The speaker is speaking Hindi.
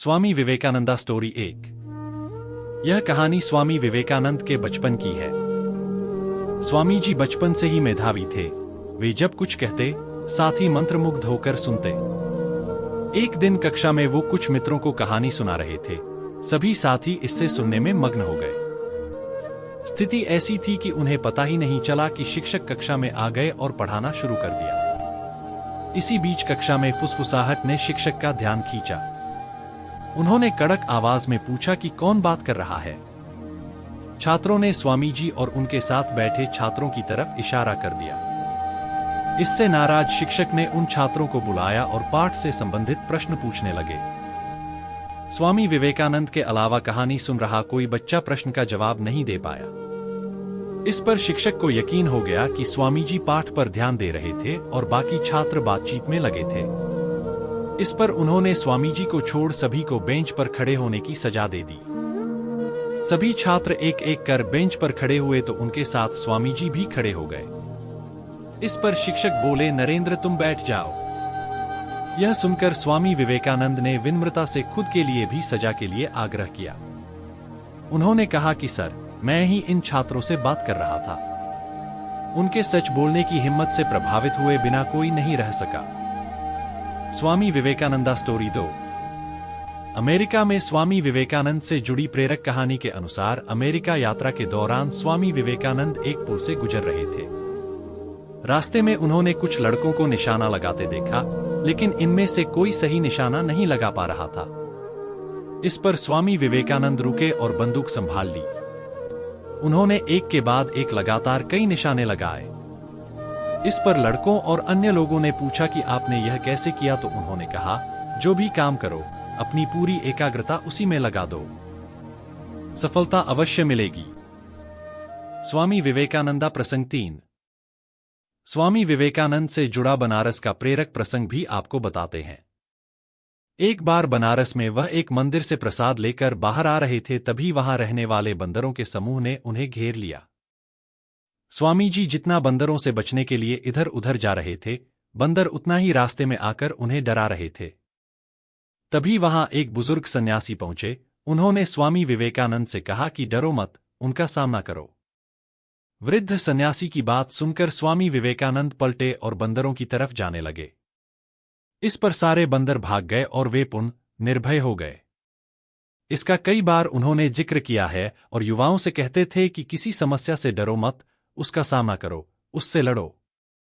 स्वामी विवेकानंदा स्टोरी 1। यह कहानी स्वामी विवेकानंद के बचपन की है। स्वामी जी बचपन से ही मेधावी थे। वे जब कुछ कहते, साथ ही मंत्रमुग्ध होकर सुनते। एक दिन कक्षा में वो कुछ मित्रों को कहानी सुना रहे थे। सभी साथी इससे सुनने में मग्न हो गए। स्थिति ऐसी थी कि उन्हें पता ही नहीं चला कि शिक्षक कक्षा में आ गए और पढ़ाना शुरू कर दिया। इसी बीच कक्षा में फुसफुसाहट ने शिक्षक का ध्यान खींचा। उन्होंने कड़क आवाज में पूछा कि कौन बात कर रहा है। छात्रों ने स्वामी जी और उनके साथ बैठे छात्रों की तरफ इशारा कर दिया। इससे नाराज शिक्षक ने उन छात्रों को बुलाया और पाठ से संबंधित प्रश्न पूछने लगे। स्वामी विवेकानंद के अलावा कहानी सुन रहा कोई बच्चा प्रश्न का जवाब नहीं दे पाया। इस पर शिक्षक को यकीन हो गया कि स्वामी जी पाठ पर ध्यान दे रहे थे और बाकी छात्र बातचीत में लगे थे। इस पर उन्होंने स्वामी जी को छोड़ सभी को बेंच पर खड़े होने की सजा दे दी। सभी छात्र एक एक कर बेंच पर खड़े हुए तो उनके साथ स्वामी जी भी खड़े हो गए। इस पर शिक्षक बोले, नरेंद्र तुम बैठ जाओ। यह सुनकर स्वामी विवेकानंद ने विनम्रता से खुद के लिए भी सजा के लिए आग्रह किया। उन्होंने कहा कि सर, मैं ही इन छात्रों से बात कर रहा था। उनके सच बोलने की हिम्मत से प्रभावित हुए बिना कोई नहीं रह सका। स्वामी विवेकानंदा स्टोरी 2। अमेरिका में स्वामी विवेकानंद से जुड़ी प्रेरक कहानी के अनुसार अमेरिका यात्रा के दौरान स्वामी विवेकानंद एक पुल से गुजर रहे थे। रास्ते में उन्होंने कुछ लड़कों को निशाना लगाते देखा, लेकिन इनमें से कोई सही निशाना नहीं लगा पा रहा था। इस पर स्वामी विवेकानंद रुके और बंदूक संभाल ली। उन्होंने एक के बाद एक लगातार कई निशाने लगाए। इस पर लड़कों और अन्य लोगों ने पूछा कि आपने यह कैसे किया, तो उन्होंने कहा, जो भी काम करो अपनी पूरी एकाग्रता उसी में लगा दो, सफलता अवश्य मिलेगी। स्वामी विवेकानंदा प्रसंग 3। स्वामी विवेकानंद से जुड़ा बनारस का प्रेरक प्रसंग भी आपको बताते हैं। एक बार बनारस में वह एक मंदिर से प्रसाद लेकर बाहर आ रहे थे, तभी वहां रहने वाले बंदरों के समूह ने उन्हें घेर लिया। स्वामी जी जितना बंदरों से बचने के लिए इधर उधर जा रहे थे, बंदर उतना ही रास्ते में आकर उन्हें डरा रहे थे। तभी वहां एक बुजुर्ग सन्यासी पहुंचे। उन्होंने स्वामी विवेकानंद से कहा कि डरो मत, उनका सामना करो। वृद्ध सन्यासी की बात सुनकर स्वामी विवेकानंद पलटे और बंदरों की तरफ जाने लगे। इस पर सारे बंदर भाग गए और वे पूर्ण निर्भय हो गए। इसका कई बार उन्होंने जिक्र किया है और युवाओं से कहते थे कि किसी समस्या से डरो मत, उसका सामना करो, उससे लड़ो।